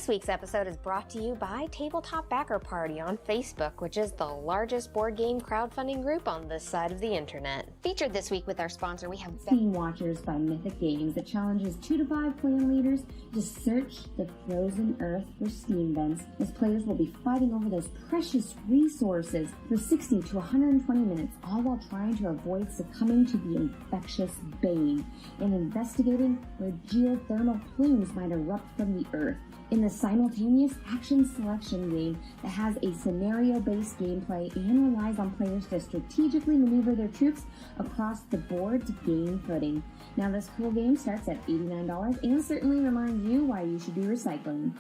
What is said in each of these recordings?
This week's episode is brought to you by Tabletop Backer Party on Facebook, which is the largest board game crowdfunding group on this side of the internet. Featured this week with our sponsor, we have Scene Watchers by Mythic Games that challenges 2 to 5 clan leaders to search the frozen earth for steam vents, as players will be fighting over those precious resources for 60 to 120 minutes, all while trying to avoid succumbing to the infectious bane and investigating where geothermal plumes might erupt from the earth. In the simultaneous action selection game that has a scenario-based gameplay and relies on players to strategically maneuver their troops across the board to gain footing. Now this cool game starts at $89 and certainly reminds you why you should be recycling.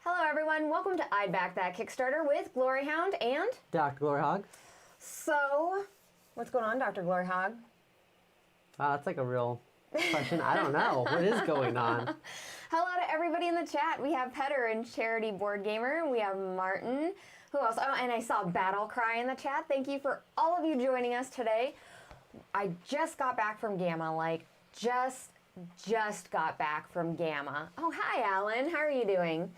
Hello everyone, welcome to I'd Back That Kickstarter with Gloryhoundd and DrGloryhogg. So, what's going on, DrGloryhogg? That's like a real question. I don't know. What is going on? Hello to everybody in the chat. We have Petter and Charity Board Gamer. We have Martin. Who else? Oh, and I saw Battle Cry in the chat. Thank you for all of you joining us today. I just got back from Gamma. Like, just got back from Gamma. Oh, hi, Alan. How are you doing?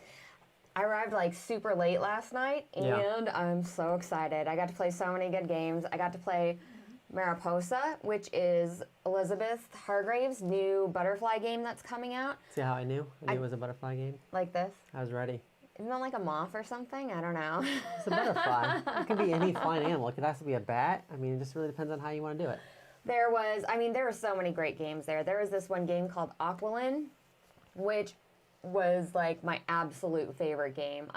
I arrived like super late last night, and I'm so excited. I got to play so many good games. I got to play Mariposa, which is Elizabeth Hargrave's new butterfly game that's coming out. See how I knew? I knew it was a butterfly game. Like this? I was ready. Isn't that like a moth or something? I don't know. It's a butterfly. It could be any flying animal. It could also be a bat. I mean, it just really depends on how you want to do it. There were so many great games there. There was this one game called Aqualin, which was like my absolute favorite game.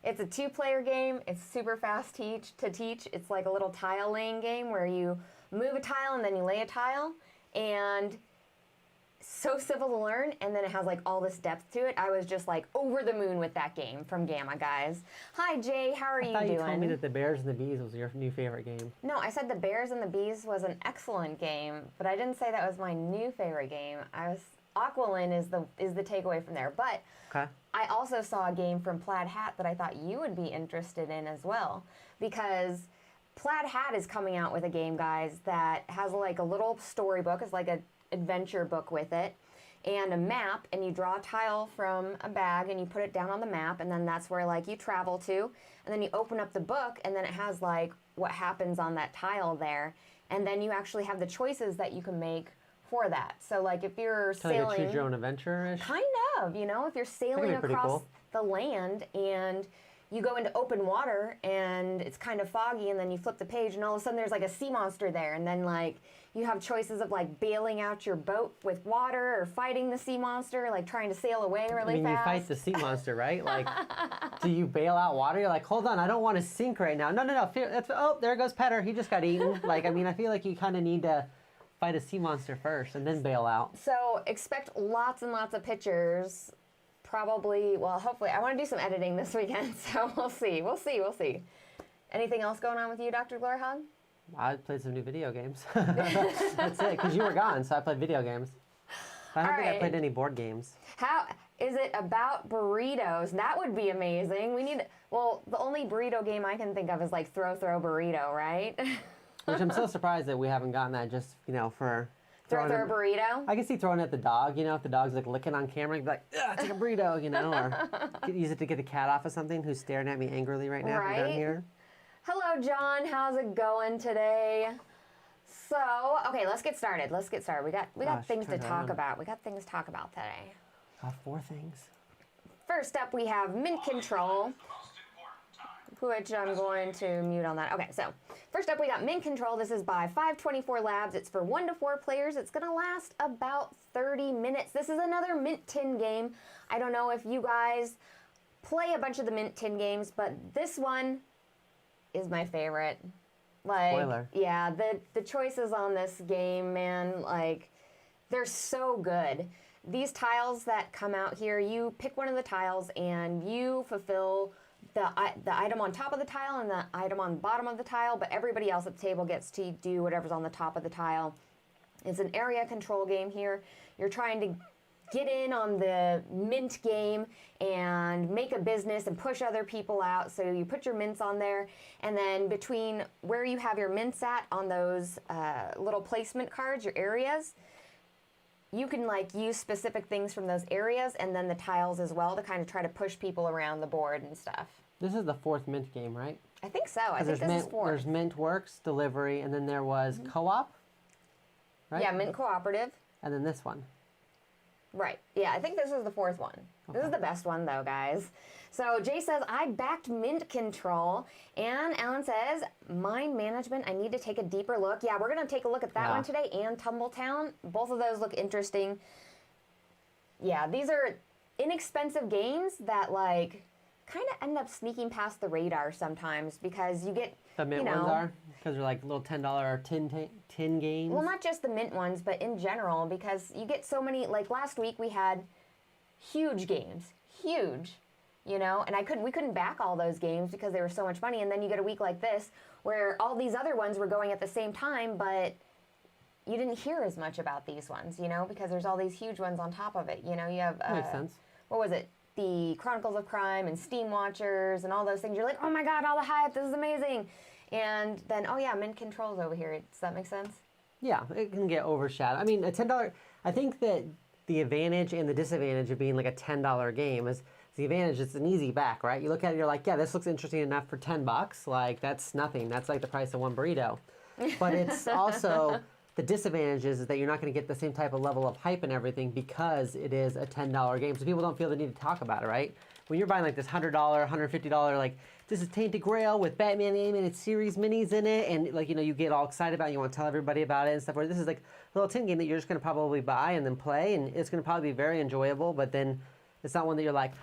It's a 2-player game. It's super fast to teach. It's like a little tile laying game where you move a tile and then you lay a tile, and so simple to learn, and then it has like all this depth to it. I was just like over the moon with that game from Gamma, guys. Hi Jay, how are you doing? I thought you told me that The Bears and the Bees was your new favorite game. No, I said The Bears and the Bees was an excellent game, but I didn't say that was my new favorite game. Aqualin is the takeaway from there, but okay. I also saw a game from Plaid Hat that I thought you would be interested in as well, because Plaid Hat is coming out with a game, guys, that has like a little storybook. It's like an adventure book with it, and a map, and you draw a tile from a bag and you put it down on the map, and then that's where like you travel to, and then you open up the book, and then it has like what happens on that tile there, and then you actually have the choices that you can make for that. So like if you're sailing, like a choose your own adventure-ish? Kind of, you know, if you're sailing across the land and you go into open water and it's kind of foggy, and then you flip the page and all of a sudden there's like a sea monster there, and then like you have choices of like bailing out your boat with water or fighting the sea monster, like trying to sail away really fast. You fight the sea monster, right? Like, do you bail out water? You're like, hold on, I don't want to sink right now. No. Oh, there goes Petter. He just got eaten. Like, I mean, I feel like you kind of need to fight a sea monster first and then bail out. So expect lots and lots of pictures. Probably, well, hopefully. I want to do some editing this weekend, so we'll see. Anything else going on with you, DrGloryhogg? I played some new video games. That's it, because you were gone, so I played video games. I don't think I played any board games. How is it about burritos? That would be amazing. Well, the only burrito game I can think of is like Throw Burrito, right? Which I'm so surprised that we haven't gotten that just, for... Throw a burrito? I can see throwing it at the dog, if the dog's like licking on camera, you'd be like, ugh, take a burrito, or use it to get the cat off of something who's staring at me angrily right now from down here. Hello, John. How's it going today? So, okay, let's get started. We got things to talk about. We got things to talk about today. Got 4 things. First up, we have Mint Control, which I'm going to mute on that. Okay, so first up we got Mint Control. This is by 524 Labs. It's for 1 to 4 players. It's going to last about 30 minutes. This is another Mint Tin game. I don't know if you guys play a bunch of the Mint Tin games, but this one is my favorite. Like, spoiler. Yeah, the choices on this game, man, like, they're so good. These tiles that come out here, you pick one of the tiles and you fulfill the item on top of the tile and the item on the bottom of the tile, but everybody else at the table gets to do whatever's on the top of the tile. It's an area control game here. You're trying to get in on the mint game and make a business and push other people out. So you put your mints on there, and then between where you have your mints at on those little placement cards, your areas, you can like use specific things from those areas and then the tiles as well to kind of try to push people around the board and stuff. This is the 4th Mint game, right? I think so. I think There's this Mint, is 4. there's Mint Works, Delivery, and then there was Co-op, right? Yeah, Mint Cooperative. And then this one. Right. Yeah, I think this is the 4th one. Okay. This is the best one, though, guys. So Jay says, I backed Mint Control. And Alan says, Mind Management, I need to take a deeper look. Yeah, we're going to take a look at that one today and Tumble Town. Both of those look interesting. Yeah, these are inexpensive games that, like, kind of end up sneaking past the radar sometimes because you get, The Mint ones are? Because they're like little $10 or tin games? Well, not just the Mint ones, but in general, because you get so many, like last week we had huge games. Huge. You know, and we couldn't back all those games because they were so much money. And then you get a week like this where all these other ones were going at the same time, but you didn't hear as much about these ones, you know, because there's all these huge ones on top of it. You know, you have, Makes sense. What was it? The Chronicles of Crime and Steam Watchers and all those things. You're like, oh my God, all the hype, this is amazing. And then, oh yeah, Mint Control's over here. Does that make sense? Yeah, it can get overshadowed. I mean, a $10, I think that the advantage and the disadvantage of being like a $10 game is the advantage, it's an easy back, right? You look at it, you're like, yeah, this looks interesting enough for $10. Like, that's nothing. That's like the price of one burrito. But it's also, the disadvantage is that you're not going to get the same type of level of hype and everything because it is a $10 game. So people don't feel the need to talk about it, right? When you're buying like this $100, $150, like, this is Tainted Grail with Batman Animated Series minis in it, and like, you know, you get all excited about it, you want to tell everybody about it and stuff, where this is like a little tin game that you're just going to probably buy and then play, and it's going to probably be very enjoyable, but then it's not one that you're like,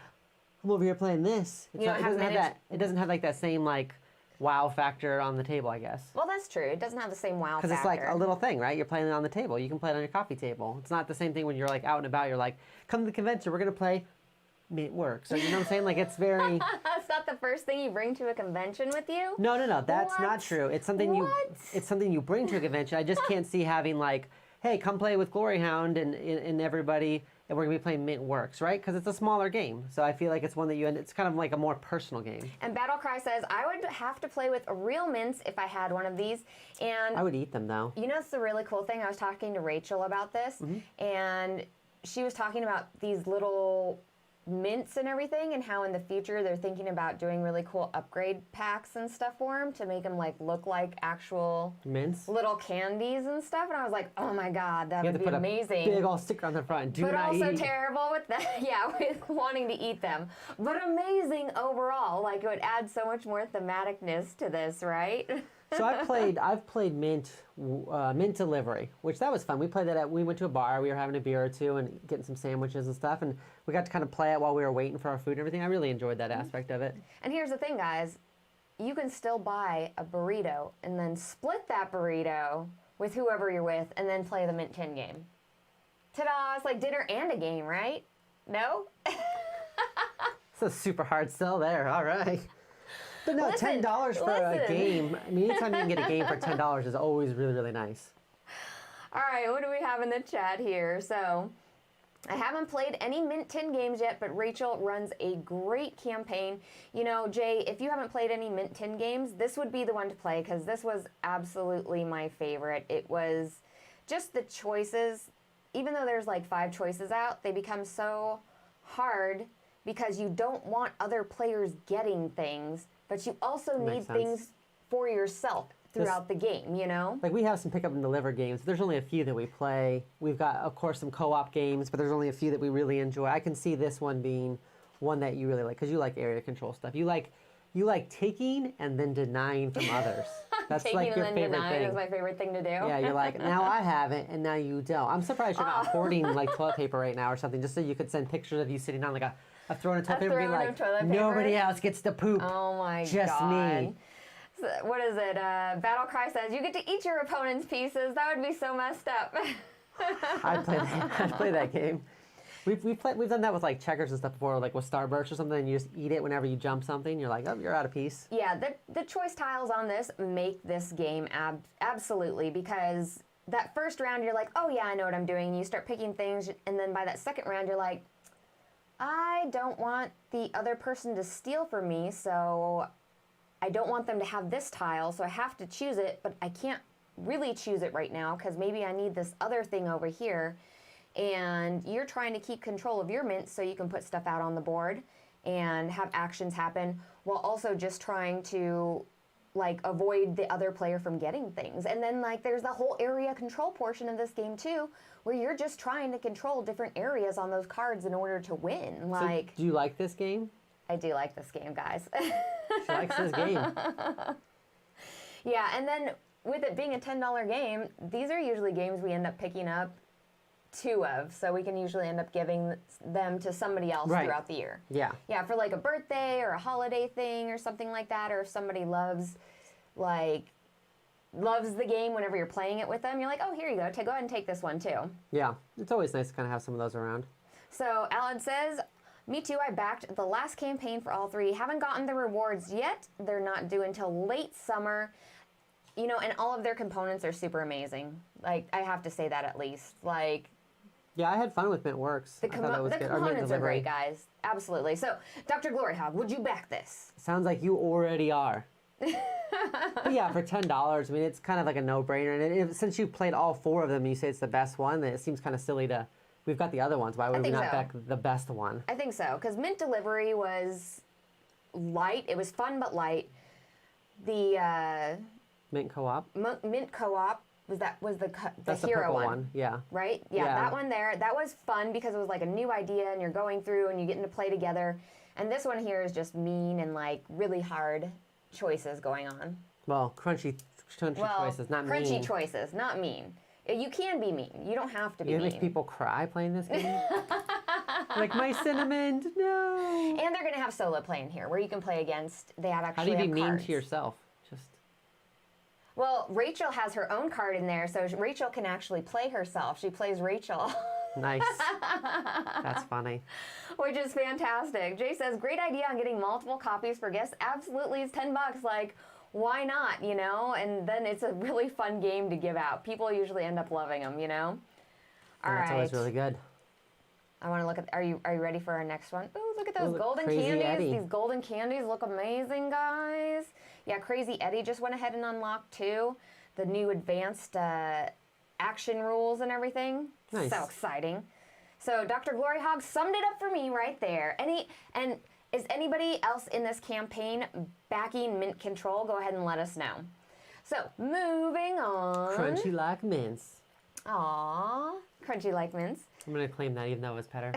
I'm over here playing this. It doesn't have like that same like wow factor on the table, I guess. Well, that's true. It doesn't have the same wow factor. Because it's like a little thing, right? You're playing it on the table. You can play it on your coffee table. It's not the same thing when you're like out and about. You're like, come to the convention. We're going to play Mint Works. So, you know what I'm saying? Like, it's very... It's not the first thing you bring to a convention with you? No. That's not true. It's something you bring to a convention. I just can't see having like, hey, come play with Gloryhound and everybody, and we're going to be playing Mint Works, right? Because it's a smaller game. So I feel like it's one that it's kind of like a more personal game. And Battlecry says, I would have to play with real mints if I had one of these. And I would eat them, though. You know, it's the really cool thing. I was talking to Rachel about this, and she was talking about these little mints and everything, and how in the future they're thinking about doing really cool upgrade packs and stuff for them to make them like look like actual mints, little candies and stuff. And I was like, oh my God, that would be amazing. A big old sticker on the front. But also terrible with that, with wanting to eat them. But amazing overall. Like, it would add so much more thematicness to this, right? So I've played Mint Delivery, which that was fun. We played that we went to a bar, we were having a beer or two and getting some sandwiches and stuff, and we got to kind of play it while we were waiting for our food and everything. I really enjoyed that aspect of it. And here's the thing, guys. You can still buy a burrito and then split that burrito with whoever you're with and then play the Mint 10 game. Ta-da! It's like dinner and a game, right? No? It's a super hard sell there. All right. But no, Listen, $10 for a game. I mean, anytime you can get a game for $10 is always really, really nice. All right, what do we have in the chat here? So, I haven't played any Mint 10 games yet, but Rachel runs a great campaign. You know, Jay, if you haven't played any Mint 10 games, this would be the one to play because this was absolutely my favorite. It was just the choices. Even though there's like 5 choices out, they become so hard because you don't want other players getting things, but you also need things for yourself throughout the game, you know? Like, we have some pick up and deliver games. There's only a few that we play. We've got, of course, some co-op games, but there's only a few that we really enjoy. I can see this one being one that you really like, because you like area control stuff. You like taking and then denying from others. That's like your favorite thing. Is my favorite thing to do. Yeah, you're like, now I have it, and now you don't. I'm surprised you're not hoarding like toilet paper right now or something, just so you could send pictures of you sitting on like a throne of toilet paper, being like, nobody else gets to poop. Oh my God. Just me. So, what is it? Battlecry says, you get to eat your opponent's pieces. That would be so messed up. I'd play that game. We've done that with like checkers and stuff before, like with Starburst or something, and you just eat it whenever you jump something. You're like, oh, you're out of piece. Yeah, the choice tiles on this make this game absolutely, because that first round you're like, oh yeah, I know what I'm doing. You start picking things, and then by that second round you're like, I don't want the other person to steal from me, so I don't want them to have this tile, so I have to choose it, but I can't really choose it right now because maybe I need this other thing over here. and you're trying to keep control of your mints so you can put stuff out on the board and have actions happen while also just trying to like avoid the other player from getting things. And then like there's the whole area control portion of this game too, where you're just trying to control different areas on those cards in order to win. Like, so, do you like this game? I do like this game, guys. She likes this game. Yeah, and then with it being a $10 game, these are usually games we end up picking up 2 of, so we can usually end up giving them to somebody else throughout the year. Yeah. Yeah, for like a birthday or a holiday thing or something like that, or if somebody loves the game whenever you're playing it with them, you're like, oh, here you go, go ahead and take this one too. Yeah, it's always nice to kind of have some of those around. So Alan says, me too, I backed the last campaign for all 3. Haven't gotten the rewards yet. They're not due until late summer. You know, and all of their components are super amazing. Like, I have to say that at least. Like, yeah, I had fun with Mint Works. the good. components are great, guys. Absolutely. So, DrGloryhogg, would you back this? Sounds like you already are. But yeah, for $10, I mean, it's kind of like a no-brainer. And since you've played all 4 of them, and you say it's the best one, then it seems kind of silly to... We've got the other ones. Why would we not back the best one? I think so, because Mint Delivery was light. It was fun but light. The Mint Co-op? Mint Co-op was the That's hero purple one. Yeah. Right? Yeah, that one there. That was fun because it was like a new idea and you're going through and you're getting to play together. And this one here is just mean and like really hard choices going on. Well, crunchy choices, not mean. Crunchy choices, not mean. You can be mean. You don't have to be mean. You make people cry playing this game? Like, my cinnamon, no. And they're going to have solo play in here where you can play against, they have actually How do you be mean cards. to yourself? Just... Well, Rachel has her own card in there, so Rachel can actually play herself. She plays Rachel. Nice. That's funny. Which is fantastic. Jay says, great idea on getting multiple copies for guests. Absolutely, it's $10. Like, why not, you know? And then it's a really fun game to give out. People usually end up loving them, you know? All right. That's always really good. I want to look at, are you ready for our next one? Ooh, look at those golden Crazy candies. Eddie. These golden candies look amazing, guys. Yeah, Crazy Eddie just went ahead and unlocked too. The new advanced action rules and everything. Nice. So exciting. So DrGloryhogg summed it up for me right there. And is anybody else in this campaign backing Mint Control? Go ahead and let us know. So moving on. Crunchy like mints. Aww, crunchy like mints. I'm going to claim that even though it's Petter.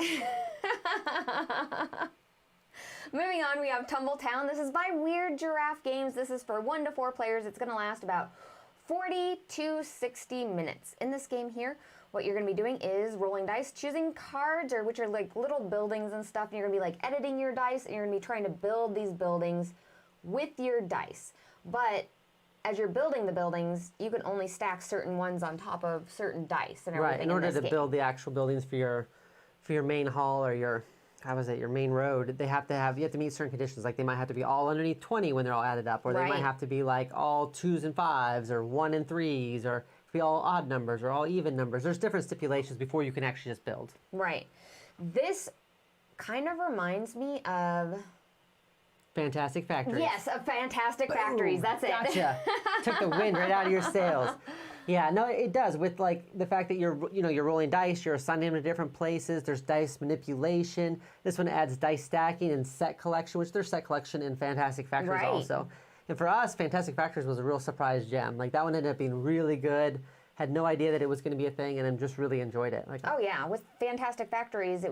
Moving on, we have Tumble Town. This is by Weird Giraffe Games. This is for 1 to 4 players. It's going to last about 40 to 60 minutes. In this game here, what you're going to be doing is rolling dice, choosing cards, which are like little buildings and stuff, and you're going to be like editing your dice, and you're going to be trying to build these buildings with your dice. But as you're building the buildings, you can only stack certain ones on top of certain dice and everything. Right, in order to build the actual buildings for your main hall or your main road, you have to meet certain conditions. Like they might have to be all underneath 20 when they're all added up, or they might have to be like all 2s and 5s, or 1 and 3s, or be all odd numbers or all even numbers. There's different stipulations before you can actually just build. Right. This kind of reminds me of Fantastic Factories. Yes, of Fantastic Factories. That's it. Gotcha. Took the wind right out of your sails. Yeah, no, it does. With like the fact that you're rolling dice, you're assigning them to different places. There's dice manipulation. This one adds dice stacking and set collection, which there's set collection in Fantastic Factories also. And for us, Fantastic Factories was a real surprise gem. Like that one ended up being really good. Had no idea that it was going to be a thing, and I just really enjoyed it. Like, oh yeah, with Fantastic Factories, I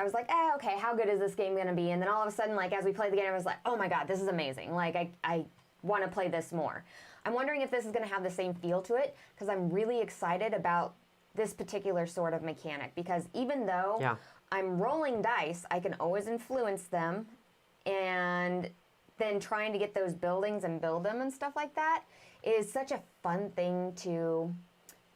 was like, okay, how good is this game going to be? And then all of a sudden, like, as we played the game, I was like, oh my God, this is amazing. Like, I want to play this more. I'm wondering if this is going to have the same feel to it, because I'm really excited about this particular sort of mechanic. Because even though I'm rolling dice, I can always influence them, and then trying to get those buildings and build them and stuff like that is such a fun thing to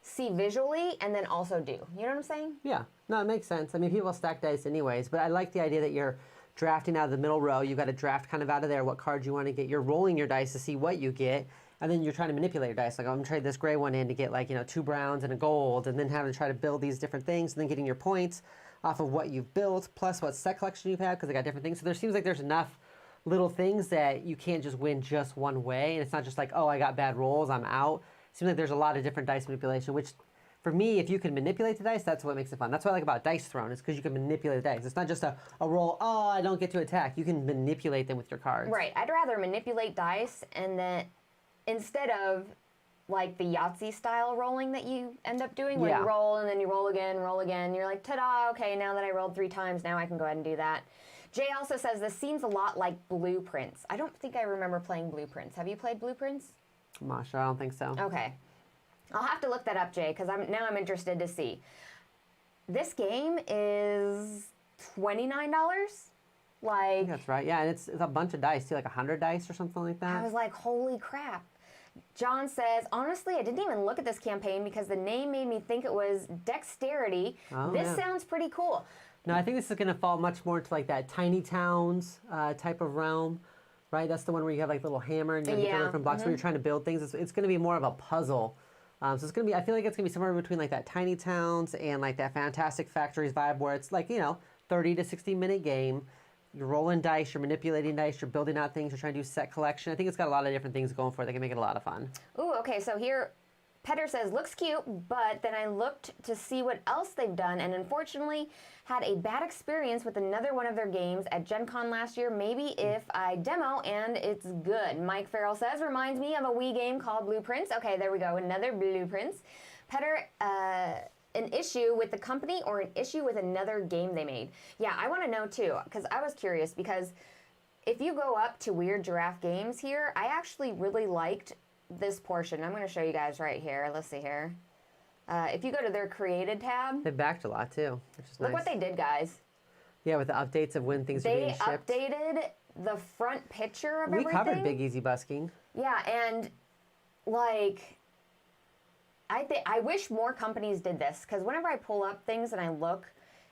see visually and then also do. You know what I'm saying? Yeah. No, it makes sense. I mean, people stack dice anyways, but I like the idea that you're drafting out of the middle row. You've got to draft kind of out of there what cards you want to get. You're rolling your dice to see what you get, and then you're trying to manipulate your dice. Like, I'm going to trade this gray one in to get, like, 2 browns and a gold, and then having to try to build these different things, and then getting your points off of what you've built, plus what set collection you've had, because they got different things. So there seems like there's enough little things that you can't just win just one way, and it's not just like, oh, I got bad rolls, I'm out. It seems like there's a lot of different dice manipulation, which for me, if you can manipulate the dice, that's what makes it fun. That's what I like about Dice Throne, is because you can manipulate the dice. It's not just a roll, oh, I don't get to attack. You can manipulate them with your cards. Right. I'd rather manipulate dice and then instead of like the Yahtzee style rolling that you end up doing, where you roll and then you roll again. You're like, ta-da, okay, now that I rolled 3 times, now I can go ahead and do that. Jay also says this seems a lot like Blueprints. I don't think I remember playing Blueprints. Have you played Blueprints? I'm not sure. I don't think so. Okay. I'll have to look that up, Jay, because now I'm interested to see. This game is $29. I think that's right. Yeah, and it's a bunch of dice, too, like 100 dice or something like that. I was like, holy crap. John says, honestly, I didn't even look at this campaign because the name made me think it was Dexterity. This sounds pretty cool. No, I think this is going to fall much more into like that tiny towns type of realm, right? That's the one where you have like little hammer and you have different blocks where you're trying to build things. It's going to be more of a puzzle. So it's going to be, I feel like it's going to be somewhere between like that tiny towns and like that Fantastic Factories vibe where it's like, 30 to 60-minute game. You're rolling dice, you're manipulating dice, you're building out things, you're trying to do set collection. I think it's got a lot of different things going for it that can make it a lot of fun. Ooh, okay, so here, Petter says, looks cute, but then I looked to see what else they've done and unfortunately had a bad experience with another one of their games at Gen Con last year. Maybe if I demo and it's good. Mike Farrell says, reminds me of a Wii game called Blueprints. Okay, there we go, another Blueprints. Petter, an issue with the company or an issue with another game they made? Yeah, I want to know too, because I was curious, because if you go up to Weird Giraffe Games here, I actually really liked this portion. I'm going to show you guys right here. Let's see here. If you go to their created tab. They backed a lot too, which is nice. Look what they did, guys. Yeah, with the updates of when things are being shipped. They updated the front picture of everything. We covered Big Easy Busking. Yeah, and like, I wish more companies did this, because whenever I pull up things and I look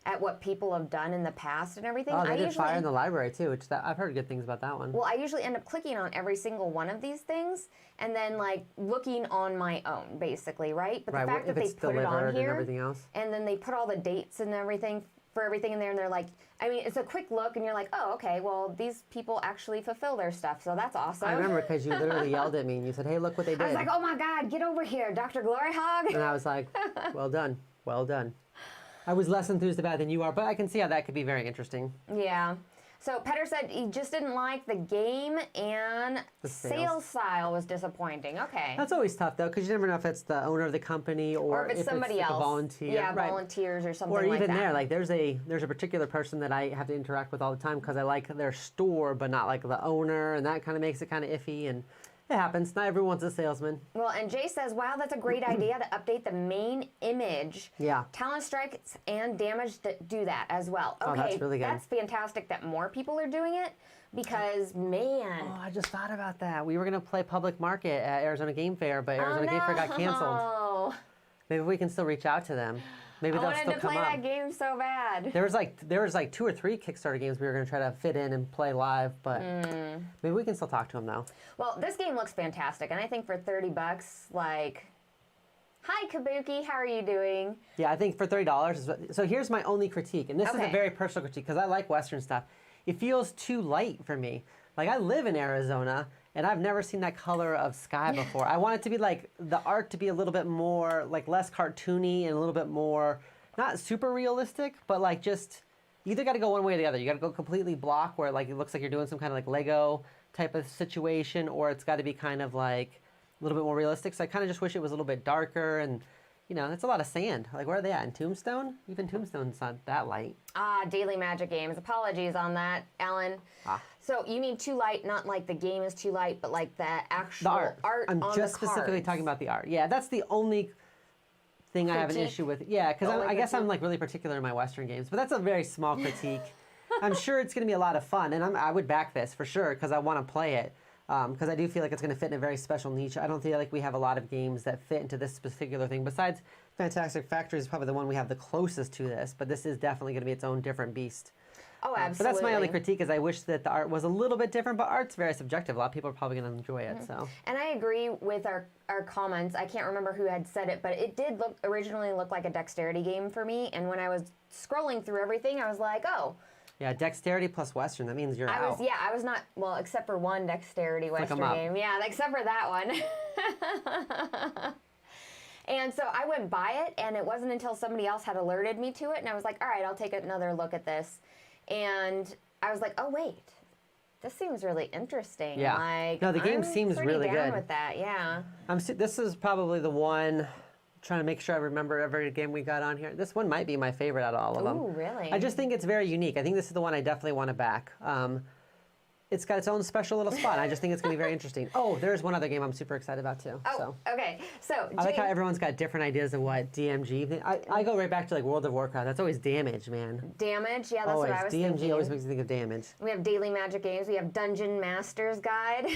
at what people have done in the past and everything. Oh, they did Fire in the Library too, which I've heard good things about that one. Well, I usually end up clicking on every single one of these things and then like looking on my own, basically, right? But the fact that they put it on here and everything else, and then they put all the dates and everything for everything in there, and they're like, I mean, it's a quick look, and you're like, oh, okay, well, these people actually fulfill their stuff, so that's awesome. I remember because you literally yelled at me and you said, hey, look what they did. I was like, oh my God, get over here, DrGloryhogg. And I was like, well done, well done. I was less enthused about it than you are, but I can see how that could be very interesting. Yeah. So Petter said he just didn't like the game and the sales style was disappointing. Okay. That's always tough though, because you never know if it's the owner of the company or if it's somebody else. Like a volunteer. Yeah, volunteers or something like that. Or even there, like there's a particular person that I have to interact with all the time because I like their store, but not like the owner, and that kind of makes it kind of iffy. And it happens. Not everyone's a salesman. Well, and Jay says, wow, that's a great idea to update the main image. Yeah. Talent strikes and damage do that as well. Okay, oh, that's really good. That's fantastic that more people are doing it because, man. Oh, I just thought about that. We were going to play Public Market at Arizona Game Fair, but Arizona Game Fair got canceled. Maybe we can still reach out to them. Maybe they'll still come up. I wanted to play that game so bad. There was like 2 or 3 Kickstarter games we were going to try to fit in and play live, but maybe we can still talk to them though. Well, this game looks fantastic, and I think for $30, like, hi Kabuki, how are you doing? Yeah, I think for $30. So here's my only critique, and this is a very personal critique because I like Western stuff. It feels too light for me. Like I live in Arizona, and I've never seen that color of sky before. I want it to be like, the art to be a little bit more, like less cartoony and a little bit more, not super realistic, but like just, you either got to go one way or the other. You got to go completely block where like it looks like you're doing some kind of like Lego type of situation, or it's got to be kind of like a little bit more realistic. So I kind of just wish it was a little bit darker, and you know, it's a lot of sand. Like where are they at? In Tombstone? Even Tombstone's not that light. Daily Magic Games. Apologies on that, Alan. So you mean too light, not like the game is too light, but like the actual art I'm on just the cards. specifically talking about the art. Yeah, that's the only thing I have an issue with. Yeah, because I guess I'm like really particular in my Western games, but that's a very small critique. I'm sure it's going to be a lot of fun, and I would back this for sure because I want to play it. Because I do feel like it's going to fit in a very special niche. I don't feel like we have a lot of games that fit into this particular thing. Besides, Fantastic Factories is probably the one we have the closest to this, but this is definitely going to be its own different beast. Oh, absolutely. But that's my only critique, is I wish that the art was a little bit different, but art's very subjective. A lot of people are probably going to enjoy it. So. And I agree with our comments. I can't remember who had said it, but it did originally look like a dexterity game for me. And when I was scrolling through everything, I was like, oh. Yeah, dexterity plus Western, that means you're out. I was not, well, except for one dexterity Western game. Yeah, except for that one. And so I went by it, and it wasn't until somebody else had alerted me to it, and I was like, all right, I'll take another look at this. And I was like, oh, wait. This seems really interesting. Yeah. Like, No, the game seems really down good. with that, yeah. This is probably the one. Trying to make sure I remember every game we got on here. This one might be my favorite out of all of them. Ooh, really? I just think it's very unique. I think this is the one I definitely want to back. It's got its own special little spot. I just think it's going to be very interesting. Oh, there's one other game I'm super excited about too. Oh, okay. So I like how everyone's got different ideas of what DMG. I go right back to like World of Warcraft. That's always damage, man. Damage, yeah, that's Always. what I was DMG thinking. always makes me think of damage. We have Daily Magic Games. We have Dungeon Master's Guide.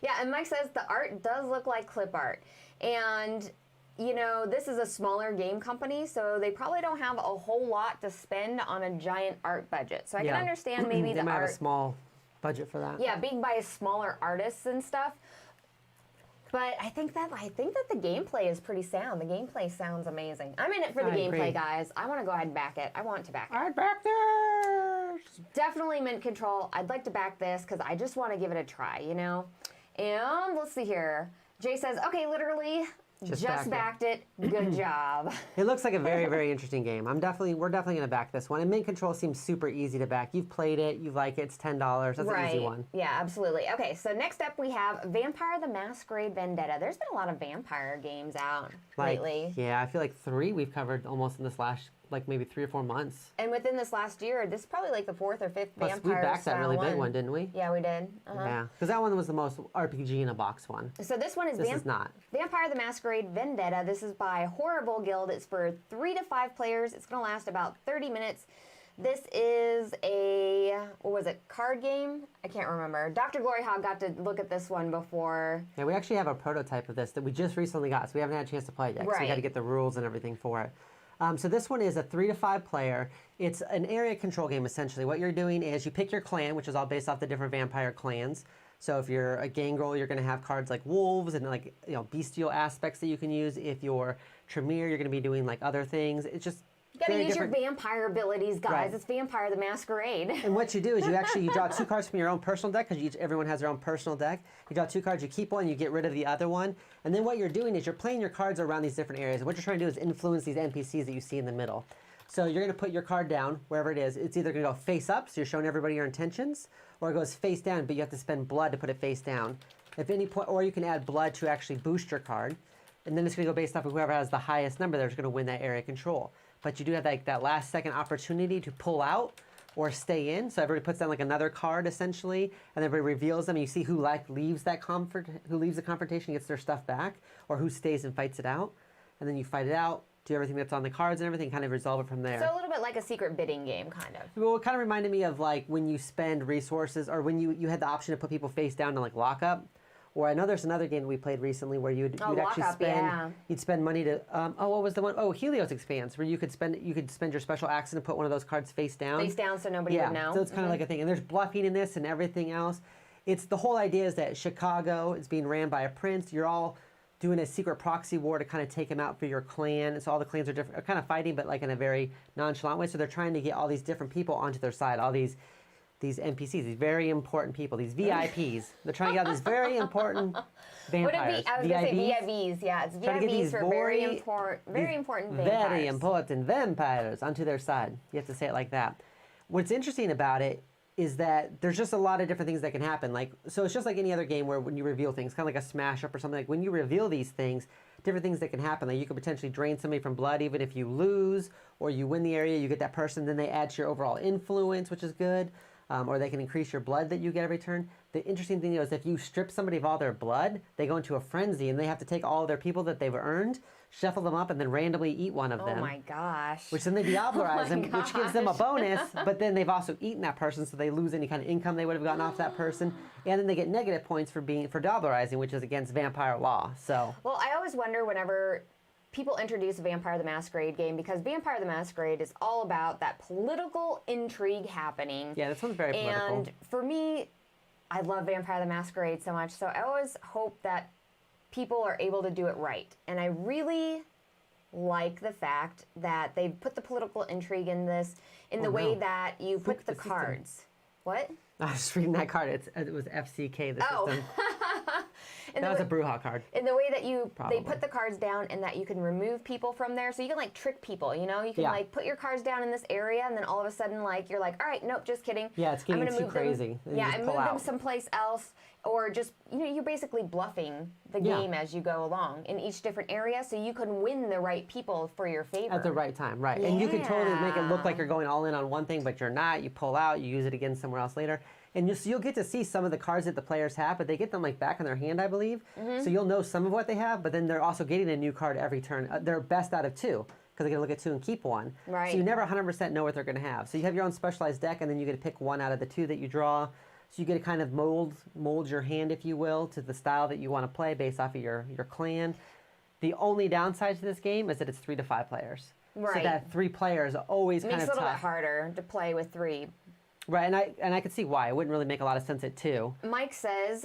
Yeah, and Mike says the art does look like clip art. And, you know, this is a smaller game company, so they probably don't have a whole lot to spend on a giant art budget. So I can understand maybe they the might art. have a small budget for that. Yeah, being by smaller artists and stuff. But I think that the gameplay is pretty sound. The gameplay sounds amazing. I'm in it for the gameplay, agree. guys. I want to go ahead and back it. I want to back it. All right, back there. Definitely Mint Control. I'd like to back this because I just want to give it a try, you know? And let's see here. Jay says, okay, literally, just backed it. Good job. It looks like a very, very interesting game. We're definitely going to back this one. And Mint Control seems super easy to back. You've played it. You like it. It's $10. That's an easy one. Yeah, absolutely. Okay, so next up we have Vampire the Masquerade Vendetta. There's been a lot of vampire games out lately. Yeah, I feel like 3 we've covered almost in this last, like maybe 3 or 4 months. And within this last year, this is probably like the 4th or 5th Plus, vampire we backed that really big one, didn't we? Yeah, we did. Yeah, because that one was the most RPG in a box one. So this one is, This is not. Vampire the Masquerade Vendetta. This is by Horrible Guild. It's for 3 to 5 players. It's going to last about 30 minutes. This is a, what was it, card game? I can't remember. DrGloryhogg got to look at this one before. Yeah, we actually have a prototype of this that we just recently got, so we haven't had a chance to play it yet. So we got to get the rules and everything for it. So this one is a 3 to 5 player. It's an area control game, essentially. What you're doing is you pick your clan, which is all based off the different vampire clans. So if you're a gangrel, you're going to have cards like wolves and like, you know, bestial aspects that you can use. If you're Tremere, you're going to be doing like other things. It's just you gotta use your vampire abilities, guys. Right. It's Vampire the Masquerade. And what you do is you draw 2 cards from your own personal deck, because everyone has their own personal deck. You draw 2 cards, you keep one, you get rid of the other one. And then what you're doing is you're playing your cards around these different areas. And what you're trying to do is influence these NPCs that you see in the middle. So you're going to put your card down, wherever it is. It's either going to go face up, so you're showing everybody your intentions, or it goes face down, but you have to spend blood to put it face down. At any point, or you can add blood to actually boost your card. And then it's going to go based off of whoever has the highest number there is going to win that area control. But you do have like that last second opportunity to pull out or stay in. So everybody puts down like another card essentially, and everybody reveals them. And you see who leaves the confrontation, gets their stuff back, or who stays and fights it out. And then you fight it out, do everything that's on the cards and everything, kind of resolve it from there. So a little bit like a secret bidding game, kind of. Well, it kind of reminded me of like when you spend resources, or when you had the option to put people face down to like lock up. Or I know there's another game we played recently where you'd actually spend you'd spend money to what was the one? Oh, Helios Expanse, where you could spend your special action to put one of those cards face down. Face down, so nobody would know. So it's kind of like a thing. And there's bluffing in this and everything else. It's the whole idea is that Chicago is being ran by a prince. You're all doing a secret proxy war to kind of take him out for your clan. So all the clans are kind of fighting, but like in a very nonchalant way. So they're trying to get all these different people onto their side. All these NPCs, these very important people, these VIPs. They're trying to get all these very important vampires. Would it be, I was going to say VIVs, yeah. It's VIVs for very important vampires. Very important vampires onto their side. You have to say it like that. What's interesting about it is that there's just a lot of different things that can happen. Like, so it's just like any other game where when you reveal things, kind of like a smash up or something, like when you reveal these things, different things that can happen. Like you could potentially drain somebody from blood even if you lose, or you win the area, you get that person, then they add to your overall influence, which is good. Or they can increase your blood that you get every turn. The interesting thing is if you strip somebody of all their blood, they go into a frenzy and they have to take all of their people that they've earned, shuffle them up, and then randomly eat one of them. Oh my gosh. Which then they Diablerize them, which gives them a bonus, but then they've also eaten that person, so they lose any kind of income they would have gotten off that person. And then they get negative points for Diablerizing, which is against vampire law. So. Well, I always wonder whenever people introduce a Vampire the Masquerade game, because Vampire the Masquerade is all about that political intrigue happening. Yeah, this one's very political. And for me, I love Vampire the Masquerade so much, so I always hope that people are able to do it right. And I really like the fact that they put the political intrigue in this in the way that you put the cards. What? I was reading that card. It was FCK, the system. And that was a Brewhog card. In the way that Probably. they put the cards down and that you can remove people from there, so you can like trick people, you know? You can like put your cards down in this area and then all of a sudden like you're like, all right, nope, just kidding. Yeah, it's getting too crazy. And move them someplace else, or just, you know, you're basically bluffing the game as you go along in each different area, so you can win the right people for your favor. At the right time, right. And you can totally make it look like you're going all in on one thing, but you're not. You pull out, you use it again somewhere else later. And you'll get to see some of the cards that the players have, but they get them like back in their hand, I believe. So you'll know some of what they have, but then they're also getting a new card every turn. They're best out of 2, because they can look at 2 and keep 1. Right. So you never 100% know what they're going to have. So you have your own specialized deck, and then you get to pick 1 out of the 2 that you draw. So you get to kind of mold your hand, if you will, to the style that you want to play based off of your clan. The only downside to this game is that it's 3 to 5 players. Right. So that 3 players always kind of makes it a little tough. bit harder to play with 3. Right, and I could see why. It wouldn't really make a lot of sense at 2. Mike says,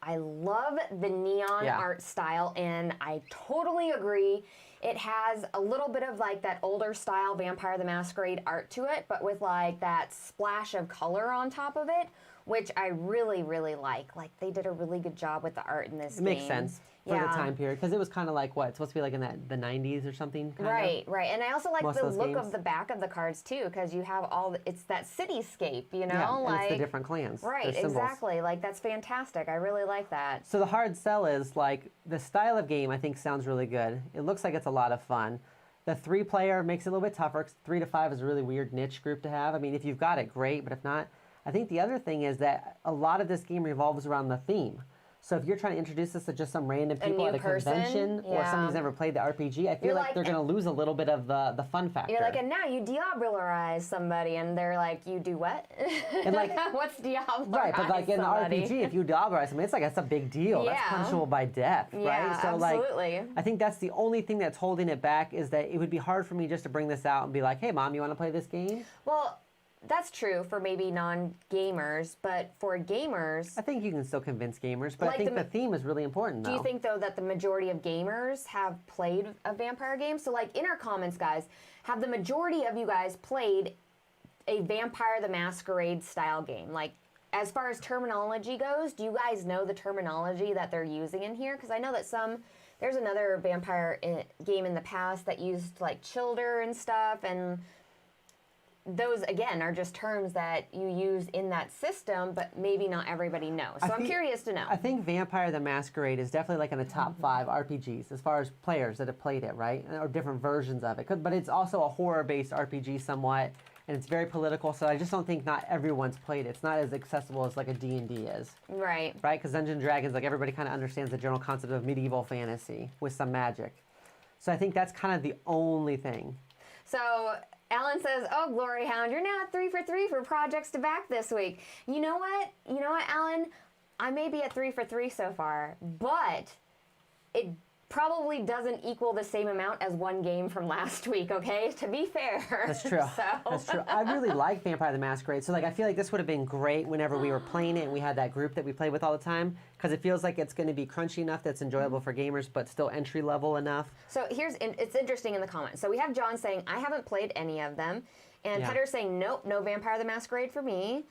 I love the neon art style, and I totally agree. It has a little bit of like that older style Vampire the Masquerade art to it, but with like that splash of color on top of it, which I really, really like. Like, they did a really good job with the art in this game. It makes sense for the time period, because it was kind of like, what, it's supposed to be like in the 90s or something? Right. And I also like the look games. of the back of the cards, too, because you have it's that cityscape, you know? Yeah, like, and it's the different clans. Right, exactly. Like, that's fantastic. I really like that. So the hard sell is, like, the style of game, I think, sounds really good. It looks like it's a lot of fun. The 3-player makes it a little bit tougher, 'cause 3 to 5 is a really weird niche group to have. I mean, if you've got it, great, but if not, I think the other thing is that a lot of this game revolves around the theme. So if you're trying to introduce this to just some random people at a convention or somebody who's never played the RPG, I feel like they're going to lose a little bit of the fun factor. You're like, and now you Diablerize somebody, and they're like, you do what? And like, what's Diablerize? Right, but like in the RPG, if you Diablerize somebody, it's like that's a big deal. That's punishable by death, right? Yeah, So absolutely. like, I think that's the only thing that's holding it back, is that it would be hard for me just to bring this out and be like, hey, Mom, you want to play this game? Well, that's true for maybe non-gamers, but for gamers... I think you can still convince gamers, but like I think the theme is really important, though. Do you think, though, that the majority of gamers have played a vampire game? So, like, in our comments, guys, have the majority of you guys played a Vampire the Masquerade style game? Like, as far as terminology goes, do you guys know the terminology that they're using in here? Because I know that there's another vampire game in the past that used, like, childer and stuff, and... those, again, are just terms that you use in that system, but maybe not everybody knows. So I'm curious to know. I think Vampire the Masquerade is definitely like in the top 5 RPGs as far as players that have played it, right? Or different versions of it. But it's also a horror-based RPG somewhat, and it's very political, so I just don't think not everyone's played it. It's not as accessible as like a D&D is. Right. Right? Because Dungeons & Dragons, like everybody kind of understands the general concept of medieval fantasy with some magic. So I think that's kind of the only thing. So... Alan says, oh, Gloryhound, you're now at 3 for 3 for projects to back this week. You know what? You know what, Alan? I may be at 3 for 3 so far, but it probably doesn't equal the same amount as one game from last week, okay? To be fair. That's true. That's true. I really like Vampire the Masquerade, so like I feel like this would have been great whenever we were playing it and we had that group that we played with all the time, because it feels like it's going to be crunchy enough that's enjoyable for gamers, but still entry level enough. So it's interesting in the comments. So we have John saying, I haven't played any of them, and Petter saying, nope, no Vampire the Masquerade for me.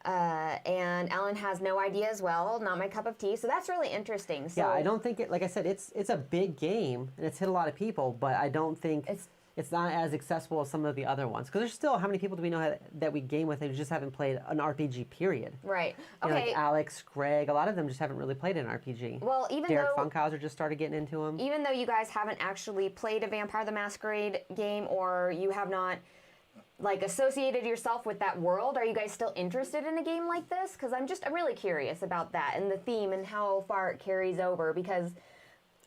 And Alan has no idea as well, not my cup of tea. So that's really interesting. So yeah, I don't think like I said, it's a big game and it's hit a lot of people, but I don't think it's not as accessible as some of the other ones. Because there's still, how many people do we know that we game with who just haven't played an RPG, period? Right. Okay. You know, like Alex, Greg, a lot of them just haven't really played an RPG. Well, even Derek though... Funkhauser just started getting into them. Even though you guys haven't actually played a Vampire the Masquerade game, or you have not... like associated yourself with that world, are you guys still interested in a game like this? Because I'm really curious about that and the theme and how far it carries over, because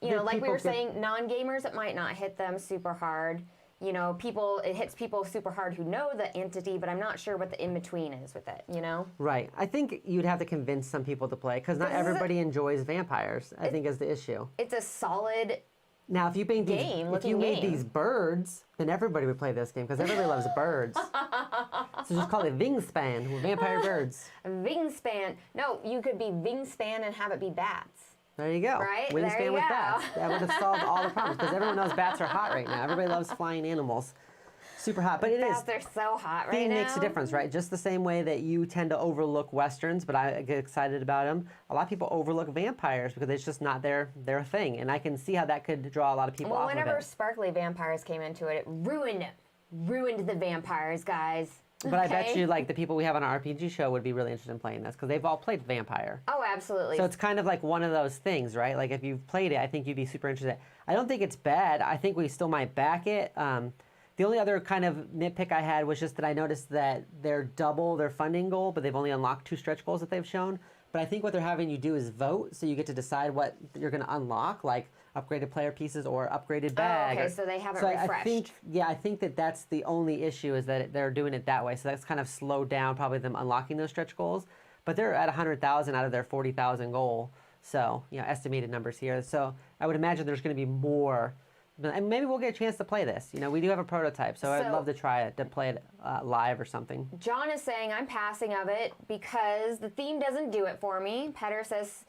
you know, like we were saying, non-gamers, it might not hit them super hard. You know, it hits people super hard who know the entity, but I'm not sure what the in-between is with it, you know? Right. I think you'd have to convince some people to play, because not everybody enjoys vampires, I think is the issue. It's a solid Now, if you made these birds, then everybody would play this game, because everybody loves birds. So just call it Wingspan, with vampire birds. Wingspan. No, you could be Wingspan and have it be bats. There you go. Right? Wingspan with bats. That would have solved all the problems, because everyone knows bats are hot right now. Everybody loves flying animals. super hot. But it is. They're so hot right Theme now. makes a difference, right? Just the same way that you tend to overlook westerns, but I get excited about them. A lot of people overlook vampires because it's just not their thing, and I can see how that could draw a lot of people Well, off of whenever it. sparkly vampires came into it, it ruined the vampires, guys. But I bet you, like, the people we have on our RPG show would be really interested in playing this because they've all played vampire. Oh, absolutely. So it's kind of like one of those things, right? Like if you've played it, I think you'd be super interested. I don't think it's bad. I think we still might back it. The only other kind of nitpick I had was just that I noticed that they're double their funding goal, but they've only unlocked 2 stretch goals that they've shown. But I think what they're having you do is vote, so you get to decide what you're going to unlock, like upgraded player pieces or upgraded bag. Oh, okay, so they haven't so refreshed. I think that that's the only issue is that they're doing it that way. So that's kind of slowed down probably them unlocking those stretch goals. But they're at 100,000 out of their 40,000 goal. So, estimated numbers here. So I would imagine there's going to be more. And maybe we'll get a chance to play this. We do have a prototype, so I'd love to try it, to play it live or something. John is saying I'm passing of it because the theme doesn't do it for me. Petter says,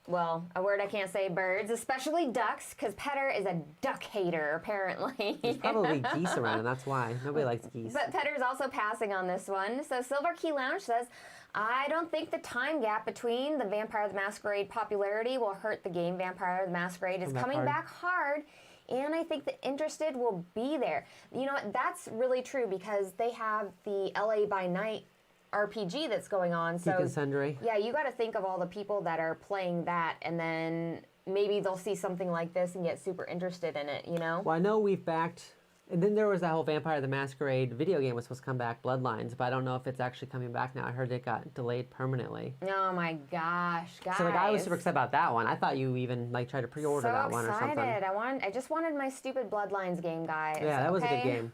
well, a word I can't say, birds, especially ducks, because Petter is a duck hater, apparently. There's probably geese around, and that's why. Nobody likes geese. But Petter's also passing on this one. So Silver Key Lounge says, I don't think the time gap between the Vampire the Masquerade popularity will hurt the game. Vampire the Masquerade is coming back hard. And I think the interested will be there. You know what? That's really true because they have the LA by Night RPG that's going on. So Geek and Sundry. Yeah, you got to think of all the people that are playing that, and then maybe they'll see something like this and get super interested in it. Well, I know we've backed. And then there was that whole Vampire the Masquerade video game was supposed to come back, Bloodlines, but I don't know if it's actually coming back now. I heard it got delayed permanently. Oh my gosh, guys! So I was super excited about that one. I thought you even tried to pre-order that one or something. I just wanted my stupid Bloodlines game, guys. Yeah, that was a good game.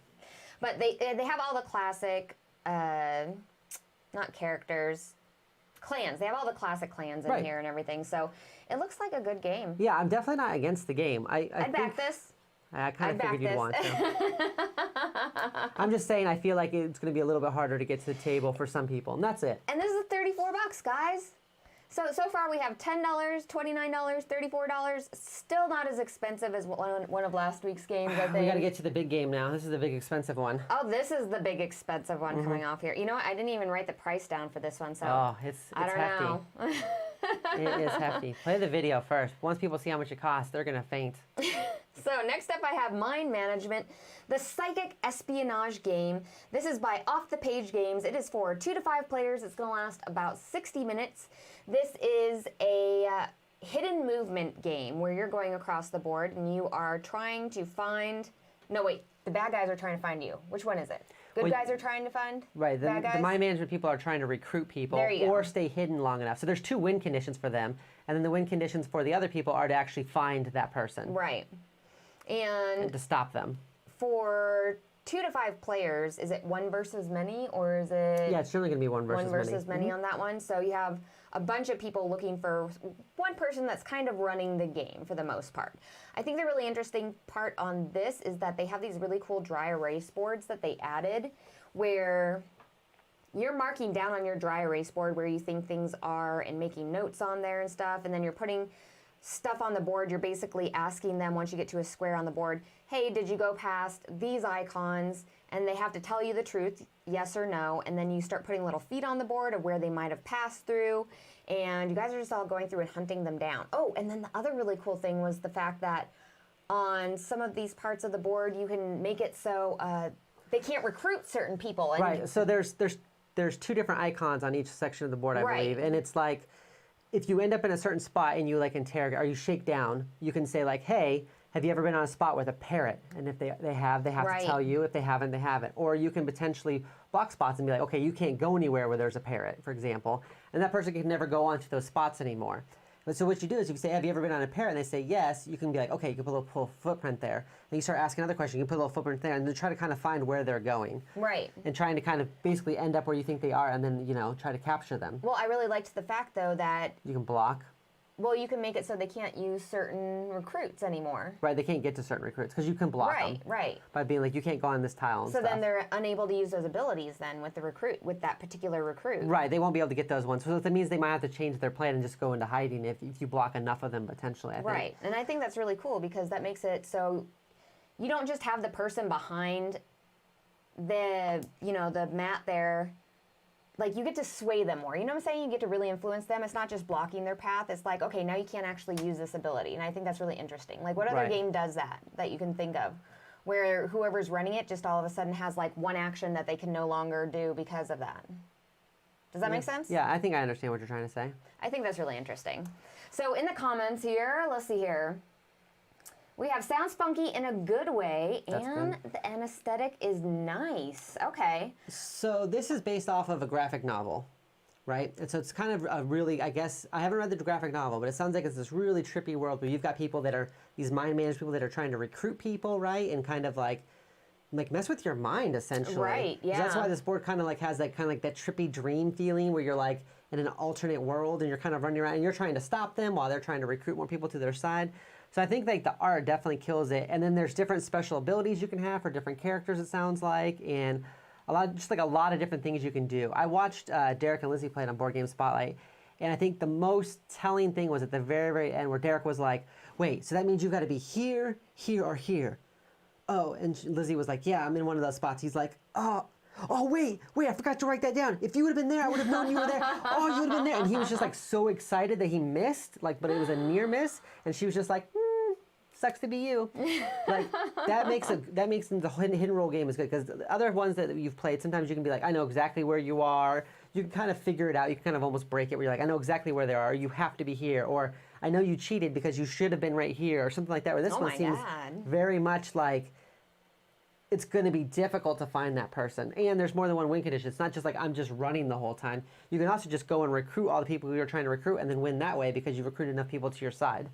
But they have all the classic, not characters, clans. They have all the classic clans in here and everything. So it looks like a good game. Yeah, I'm definitely not against the game. I'd back this. I kind of figured you'd want to. I'm just saying I feel like it's going to be a little bit harder to get to the table for some people, and that's it. And this is $34, guys. So far we have $10, $29, $34. Still not as expensive as one of last week's games, I think. We got to get to the big game now. This is the big expensive one. Oh, this is the big expensive one coming off here. You know what? I didn't even write the price down for this one, so it's I don't hefty. know. It is hefty. Play the video first. Once people see how much it costs, they're going to faint. So next up I have Mind Management, the psychic espionage game. This is by Off the Page Games. It is for 2 to 5 players. It's going to last about 60 minutes. This is a hidden movement game where you're going across the board and you are trying to find... No, wait. The bad guys are trying to find you. Which one is it? Good guys are trying to find bad guys? The mind management people are trying to recruit people or stay hidden long enough. So there's 2 win conditions for them. And then the win conditions for the other people are to actually find that person. Right. And to stop them. For 2 to 5 players, is it 1 versus many, or is it... Yeah, it's certainly going to be 1 versus many. 1 versus many on that one. So you have a bunch of people looking for one person that's kind of running the game for the most part. I think the really interesting part on this is that they have these really cool dry erase boards that they added where you're marking down on your dry erase board where you think things are and making notes on there and stuff, and then you're putting stuff on the board. You're basically asking them, once you get to a square on the board, hey, did you go past these icons? And they have to tell you the truth, yes or no, and then you start putting little feet on the board of where they might have passed through, and you guys are just all going through and hunting them down. Oh, and then the other really cool thing was the fact that on some of these parts of the board, you can make it so they can't recruit certain people. And right, so there's 2 different icons on each section of the board, I believe, and it's like, if you end up in a certain spot and you interrogate, or you shake down, you can say hey, have you ever been on a spot with a parrot? And if they have to tell you. If they haven't, they haven't. Or you can potentially block spots and be like, okay, you can't go anywhere where there's a parrot, for example. And that person can never go onto those spots anymore. But so what you do is you can say, have you ever been on a parrot? And they say yes. You can be like, okay, you can put a little footprint there. And you start asking another question. You can put a little footprint there and then try to kind of find where they're going. Right. And trying to kind of basically end up where you think they are and then, try to capture them. Well, I really liked the fact, though, that... You can block. Well, you can make it so they can't use certain recruits anymore. Right, they can't get to certain recruits because you can block them. Right. By being like, you can't go on this tile and so stuff. Then they're unable to use those abilities then with that particular recruit. Right, they won't be able to get those ones. So that means they might have to change their plan and just go into hiding if you block enough of them potentially, I think. Right, and I think that's really cool because that makes it so you don't just have the person behind the mat there, like you get to sway them more. You know what I'm saying? You get to really influence them. It's not just blocking their path. It's like, okay, now you can't actually use this ability. And I think that's really interesting. Like what other game does that you can think of? Where whoever's running it just all of a sudden has like one action that they can no longer do because of that. Does that make sense? Yeah, I think I understand what you're trying to say. I think that's really interesting. So in the comments here, let's see here. We have sounds funky in a good way, and the anesthetic is nice. Okay. So this is based off of a graphic novel, right? And so it's kind of a really, I guess, I haven't read the graphic novel, but it sounds like it's this really trippy world where you've got people that are, these mind managed people that are trying to recruit people, right? And kind of like mess with your mind, essentially. Right, yeah. That's why this board kind of like has that kind of like that trippy dream feeling where you're like in an alternate world and you're kind of running around and you're trying to stop them while they're trying to recruit more people to their side. So I think like the art definitely kills it. And then there's different special abilities you can have for different characters, it sounds like, and a lot of different things you can do. I watched Derek and Lizzie play it on Board Game Spotlight, and I think the most telling thing was at the very, very end where Derek was like, wait, so that means you've got to be here, here, or here. Oh, and Lizzie was like, yeah, I'm in one of those spots. He's like, oh, wait, I forgot to write that down. If you would have been there, I would have known you were there. Oh, you would have been there. And he was just like so excited that he missed, like, but it was a near miss. And she was just like, sucks to be you. Like, that makes the hidden roll game is good, because the other ones that you've played, sometimes you can be like, I know exactly where you are. You can kind of figure it out. You can kind of almost break it where you're like, I know exactly where they are. Or you have to be here. Or I know you cheated because you should have been right here, or something like that. Where this one seems very much like it's going to be difficult to find that person. And there's more than one win condition. It's not just like I'm just running the whole time. You can also just go and recruit all the people who you're trying to recruit and then win that way because you've recruited enough people to your side.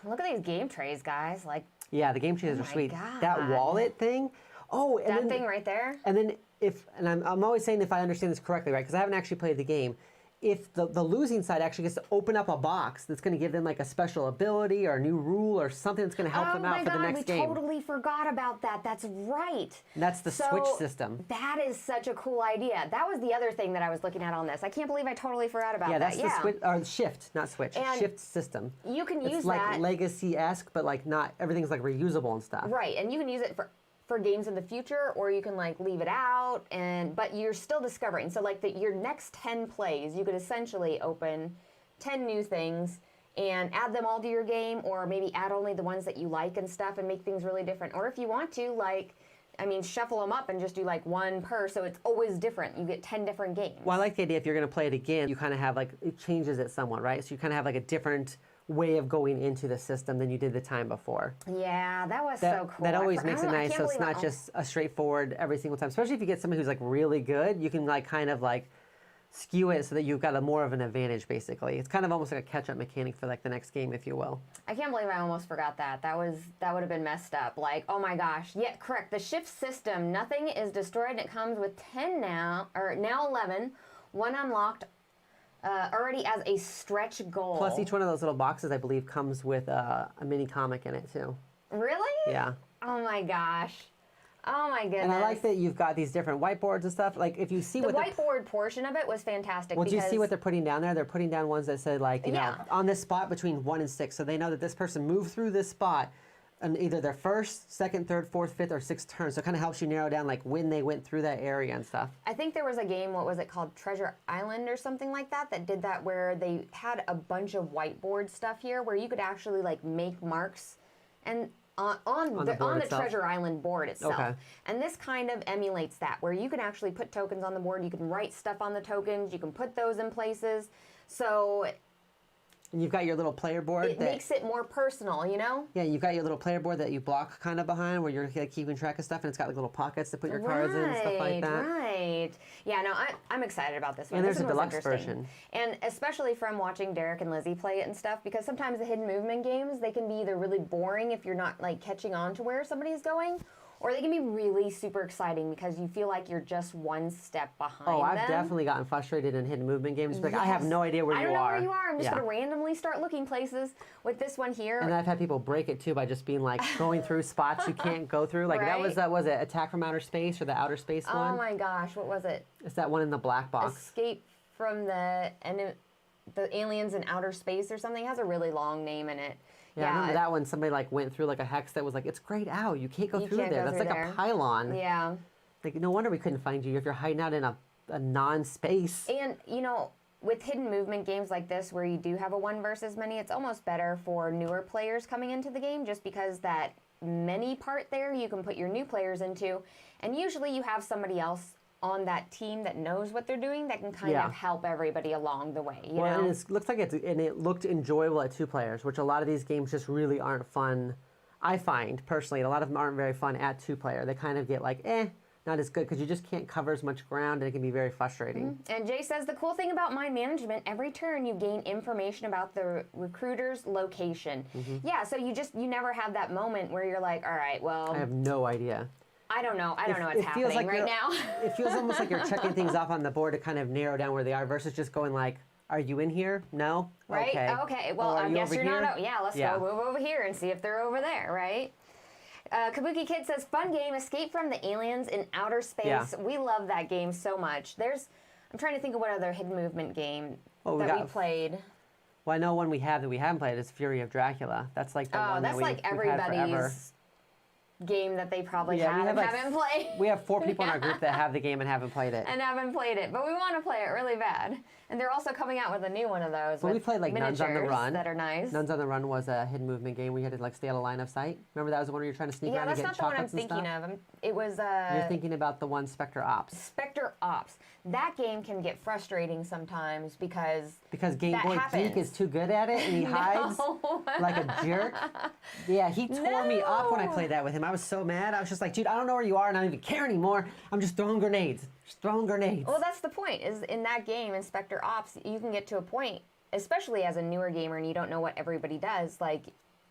Look at these game trays, guys. Like, yeah, the game trays are sweet. God. That wallet thing. Oh, and that thing right there. And then I'm always saying if I understand this correctly, right? Because I haven't actually played the game. If the losing side actually gets to open up a box that's going to give them like a special ability or a new rule or something that's going to help them out for the next game. Oh my God, we totally forgot about that. That's right. And that's the switch system. That is such a cool idea. That was the other thing that I was looking at on this. I can't believe I totally forgot about that. Yeah, that's the switch, or shift, not switch. And shift system. You can use it's like legacy-esque, but like not everything's like reusable and stuff. Right, and you can use it for games in the future, or you can like leave it out, but you're still discovering. So like your next 10 plays, you could essentially open 10 new things and add them all to your game, or maybe add only the ones that you like and stuff and make things really different. Or if you want to, shuffle them up and just do like one per, so it's always different. You get 10 different games. Well, I like the idea if you're going to play it again, you kind of have like, it changes it somewhat, right? So you kind of have like a different way of going into the system than you did the time before. Yeah, that was so cool. That always makes it nice, so it's not just a straightforward every single time. Especially if you get somebody who's like really good, you can like kind of like skew it so that you've got more of an advantage, basically. It's kind of almost like a catch-up mechanic for like the next game, if you will. I can't believe I almost forgot that. That would have been messed up. Like, oh my gosh. Yeah, correct. The shift system, nothing is destroyed, and it comes with 10 now, or now 11, one unlocked already as a stretch goal. Plus, each one of those little boxes, I believe, comes with a mini comic in it, too. Really? Yeah. Oh, my gosh. Oh, my goodness. And I like that you've got these different whiteboards and stuff. Like, if you see the whiteboard portion of it was fantastic. Well, do you see what they're putting down there? They're putting down ones that said, like, you know, on this spot between 1 and 6. So they know that this person moved through this spot on either their first, second, third, fourth, fifth, or sixth turn. So it kind of helps you narrow down like when they went through that area and stuff. I think there was a game, what was it called, Treasure Island or something like that, that did that, where they had a bunch of whiteboard stuff here where you could actually like make marks and on the Treasure Island board itself. Okay. And this kind of emulates that, where you can actually put tokens on the board, you can write stuff on the tokens, you can put those in places. So and you've got your little player board. It makes it more personal, you know? Yeah, you've got your little player board that you block kind of behind where you're like, keeping track of stuff, and it's got like little pockets to put your cards in and stuff like that. Right. Yeah, no, I'm excited about this one. And there's a deluxe version. And especially from watching Derek and Lizzie play it and stuff, because sometimes the hidden movement games, they can be either really boring if you're not like catching on to where somebody's going, or they can be really super exciting because you feel like you're just one step behind them. Oh, I've definitely gotten frustrated in hidden movement games. Like, I have no idea where you are. I don't know where you are. I'm just going to randomly start looking places with this one here. And I've had people break it, too, by just being like, going through spots you can't go through. Like, that was it Attack from Outer Space or the Outer Space one? Oh, my gosh. What was it? It's that one in the black box. Escape from the aliens in outer space or something. It has a really long name in it. Yeah, I remember that one. Somebody like went through like a hex that was like, it's grayed out. You can't go through there. That's like a pylon. Yeah. Like, no wonder we couldn't find you if you're hiding out in a non-space. And, you know, with hidden movement games like this where you do have a one versus many, it's almost better for newer players coming into the game just because that many part there you can put your new players into. And usually you have somebody else on that team that knows what they're doing that can kind of help everybody along the way, you know? And it looks like it looked enjoyable at 2 players, which a lot of these games just really aren't fun. I find, personally, a lot of them aren't very fun at 2-player. They kind of get like, not as good because you just can't cover as much ground and it can be very frustrating. And Jay says, the cool thing about mind management, every turn you gain information about the recruiter's location. Yeah, so you never have that moment where you're like, all right, well... I have no idea. I don't know what's happening right now. It feels almost like you're checking things off on the board to kind of narrow down where they are versus just going like, are you in here? No? Right? Okay. Well, I guess you're not. Yeah, let's go move over here and see if they're over there, right? Kabuki Kid says, fun game, escape from the aliens in outer space. Yeah. We love that game so much. I'm trying to think of what other hidden movement game that we played. Well, I know one we have that we haven't played is Fury of Dracula. That's like the one that we've had forever. Everybody's game that they probably haven't played. We have 4 people in our group that have the game and haven't played it. But we want to play it really bad. And they're also coming out with a new one of those. Well, we played like Nuns on the Run. That are nice. Nuns on the Run was a hidden movement game where you had to like stay out of line of sight. Remember that was the one where you were trying to sneak around and get chocolates and stuff? Yeah, that's not the one I'm thinking of. It was... You're thinking about the one Spectre Ops. Spectre Ops. That game can get frustrating sometimes because Game Boy Geek is too good at it and he hides like a jerk. Yeah, he tore me up when I played that with him. I was so mad. I was just like, dude, I don't know where you are and I don't even care anymore. I'm just throwing grenades. Well, that's the point, is in that game, in Spectre Ops, you can get to a point, especially as a newer gamer and you don't know what everybody does, like,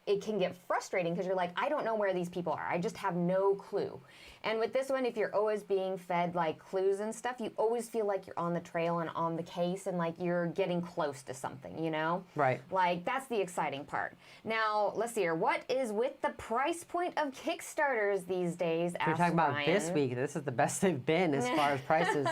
it can get frustrating because you're like, I don't know where these people are. I just have no clue. And with this one, if you're always being fed like clues and stuff, you always feel like you're on the trail and on the case and like you're getting close to something, you know? Right. Like, that's the exciting part. Now, let's see here. What is with the price point of Kickstarters these days? You're talking about this week. This is the best they've been as far as prices.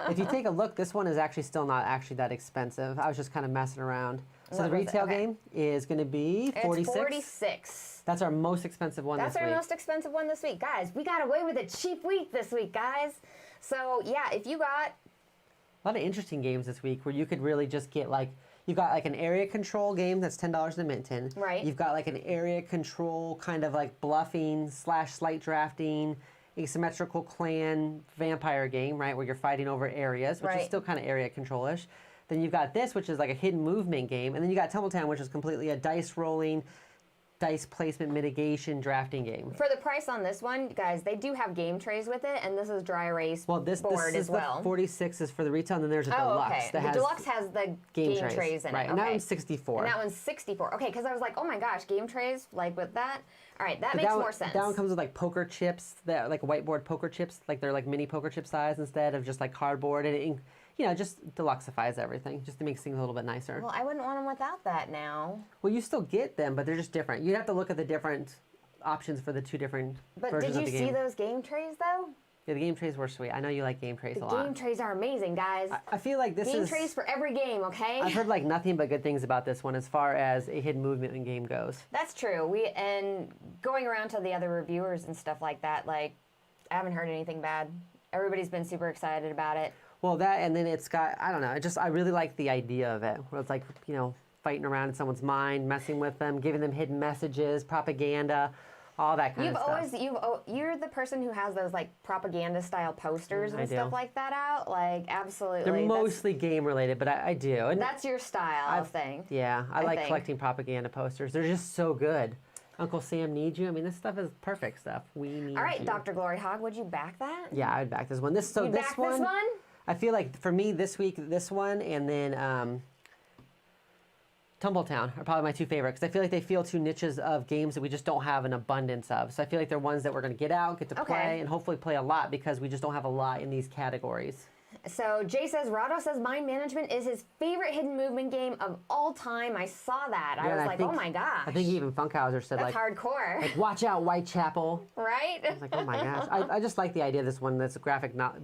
If you take a look, this one is actually still not actually that expensive. I was just kind of messing around. So the retail game is going to be $46. It's $46. That's our most expensive one this week. That's our most expensive one this week. Guys, we got away with a cheap week this week, guys. So, yeah, if you got... A lot of interesting games this week where you could really just get, like... You've got, like, an area control game that's $10 in the mint tin. Right. You've got, like, an area control kind of, like, bluffing / slight drafting, asymmetrical clan vampire game, right, where you're fighting over areas, which is still kind of area control-ish. Then you've got this, which is like a hidden movement game. And then you got Tumble Town, which is completely a dice rolling, dice placement mitigation drafting game. For the price on this one, guys, they do have game trays with it, and this is dry erase board as well. The 46 is for the retail, and then there's a deluxe. Okay. The deluxe has the game trays in it. Right, and that one's 64. And that one's 64. Okay, because I was like, oh my gosh, game trays, like with that? All right, that makes more sense. That one comes with like poker chips, like whiteboard poker chips, like they're like mini poker chip size instead of just like cardboard. And it, you know, just deluxifies everything, just to make things a little bit nicer. Well, I wouldn't want them without that now. Well, you still get them, but they're just different. You'd have to look at the different options for the 2 different versions of the game. But did you see those game trays, though? Yeah, the game trays were sweet. I know you like game trays a lot. The game trays are amazing, guys. I feel like this is... Game trays for every game, okay? I've heard like nothing but good things about this one as far as a hidden movement in game goes. That's true. And going around to the other reviewers and stuff like that, like, I haven't heard anything bad. Everybody's been super excited about it. Well, that, and then it's got, I don't know, I really like the idea of it, where it's like, you know, fighting around in someone's mind, messing with them, giving them hidden messages, propaganda, all that kind of stuff. You're the person who has those, like, propaganda-style posters and stuff like that out. Like, absolutely. They're mostly game-related, but I do. And that's your style thing. Yeah, I like collecting propaganda posters. They're just so good. Uncle Sam needs you. I mean, this stuff is perfect stuff. We need you. All right, Dr. Gloryhogg, would you back that? Yeah, I would back this one. This one? This one? I feel like, for me, this week, this one, and then Tumble Town are probably my 2 favorites, because I feel like they feel 2 niches of games that we just don't have an abundance of. So I feel like they're ones that we're going to get out, get to play, and hopefully play a lot, because we just don't have a lot in these categories. So Jay says, Rado says Mind Management is his favorite hidden movement game of all time. I saw that. I was like, oh my gosh. I think even Funkhauser said that's hardcore. Like, watch out, Whitechapel. Right? I was like, oh my gosh. I just like the idea of this one that's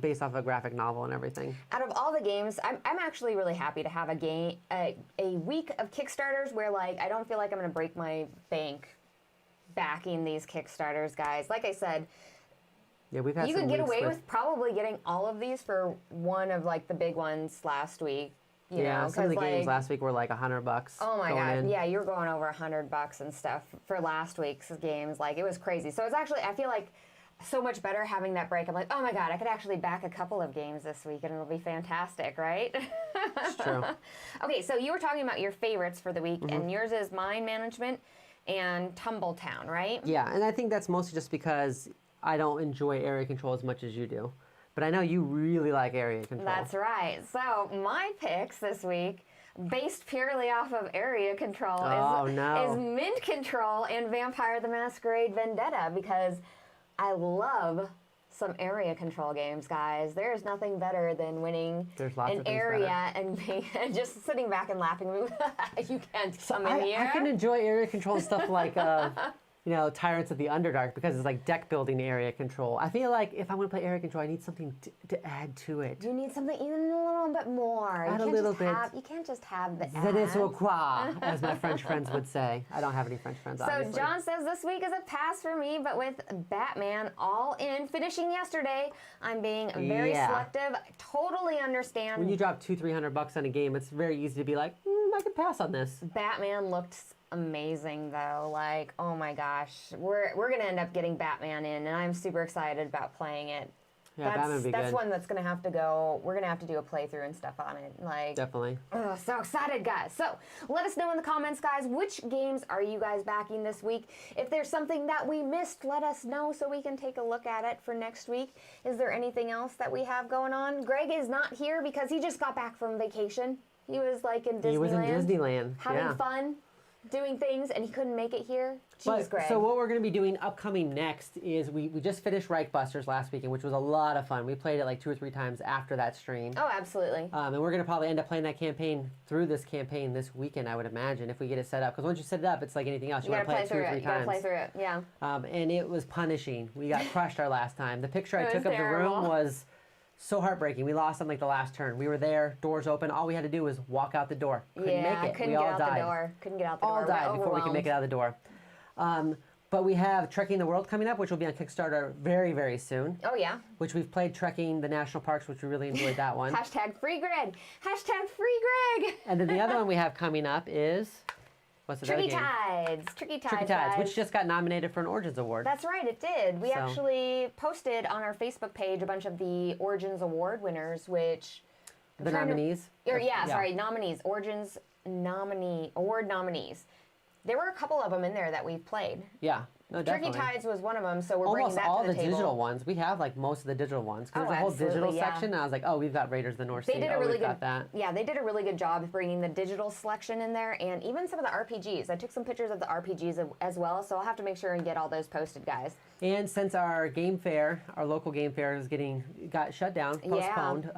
based off of a graphic novel and everything. Out of all the games, I'm actually really happy to have a week of Kickstarters where, like, I don't feel like I'm going to break my bank backing these Kickstarters, guys. Like I said, Yeah, we've had you some could get weeks away with probably getting all of these for one of like the big ones last week. You know, some of the like, games last week were like $100. Oh my going god! in. Yeah, you're going over $100 and stuff for last week's games. Like it was crazy. So it's actually, I feel like so much better having that break. I'm like, oh my god, I could actually back a couple of games this week and it'll be fantastic, right? It's true. Okay, so you were talking about your favorites for the week, and yours is Mind Management and Tumble Town, right? Yeah, and I think that's mostly just because I don't enjoy area control as much as you do. But I know you really like area control. That's right. So my picks this week, based purely off of area control, is Mint Control and Vampire the Masquerade Vendetta, because I love some area control games, guys. There's nothing better than winning an area and just sitting back and laughing. You can't come in here. I can enjoy area control and stuff like Tyrants of the Underdark, because it's like deck building area control. I feel like if I'm going to play area control, I need something to add to it. You need something even a little bit more. Add a little bit. You can't just have the Ça ne soit quoi, as my French friends would say. I don't have any French friends, obviously. So John says this week is a pass for me, but with Batman all in, finishing yesterday, I'm being very selective. I totally understand. When you drop $200-300 on a game, it's very easy to be like, I could pass on this. Batman looked amazing though. Like, oh my gosh, we're gonna end up getting Batman in, and I'm super excited about playing it. Yeah, Batman would be good. That's one that's gonna have to go. We're gonna have to do a playthrough and stuff on it. Like, definitely. Oh, so excited, guys. So let us know in the comments, guys, which games are you guys backing this week? If there's something that we missed, let us know so we can take a look at it for next week. Is there anything else that we have going on? Greg is not here because he just got back from vacation. He was like in Disneyland. He was in Disneyland. Having fun, doing things, and he couldn't make it here. Jeez, Greg. So what we're going to be doing upcoming next is we just finished Reichbusters last weekend, which was a lot of fun. We played it like 2 or 3 times after that stream. Oh, absolutely. And we're going to probably end up playing that campaign through this campaign this weekend, I would imagine, if we get it set up. Because once you set it up, it's like anything else. You want to play it 2 or 3 times. You got to play through it, yeah. And it was punishing. We got crushed our last time. The picture I took of the room terrible. was so heartbreaking. We lost on like the last turn. We were there, doors open. All we had to do was walk out the door. Couldn't make it. Couldn't we get all out died. the door. Couldn't get out the door. All died before we could make it out of the door. But we have Trekking the World coming up, which will be on Kickstarter very, very soon. Oh, yeah. Which we've played Trekking the National Parks, which we really enjoyed that one. Hashtag free Greg. Hashtag free Greg. And then the other one we have coming up is... What's the Tricky Tides. Tricky Tides, guys. Which just got nominated for an Origins Award. That's right, it did. We actually posted on our Facebook page a bunch of the Origins Award winners, which... The nominees? Nominees. Origins award nominees. There were a couple of them in there that we've played. Yeah. No, Tricky Tides was one of them, so we're bringing that to the table. Almost all the digital ones. We have like most of the digital ones. Because there's a whole digital section, and I was like, oh, we've got Raiders of the North Sea. They did a really good job of bringing the digital selection in there, and even some of the RPGs. I took some pictures of the RPGs as well, so I'll have to make sure and get all those posted, guys. And since our game fair, our local game fair got shut down, postponed,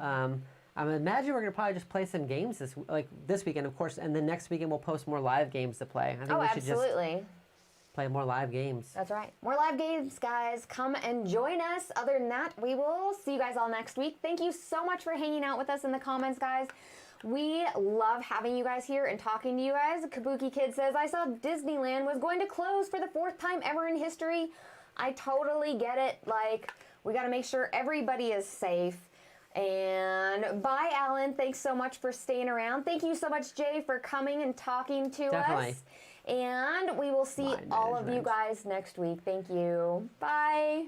I imagine we're going to probably just play some games this weekend, of course, and then next weekend we'll post more live games to play. I think we should just play more live games. That's right. More live games, guys. Come and join us. Other than that, we will see you guys all next week. Thank you so much for hanging out with us in the comments, guys. We love having you guys here and talking to you guys. Kabuki Kid says, I saw Disneyland was going to close for the 4th time ever in history. I totally get it. Like, we got to make sure everybody is safe. And bye, Alan. Thanks so much for staying around. Thank you so much, Jay, for coming and talking to us. And we will see all of you guys next week. Thank you. Bye.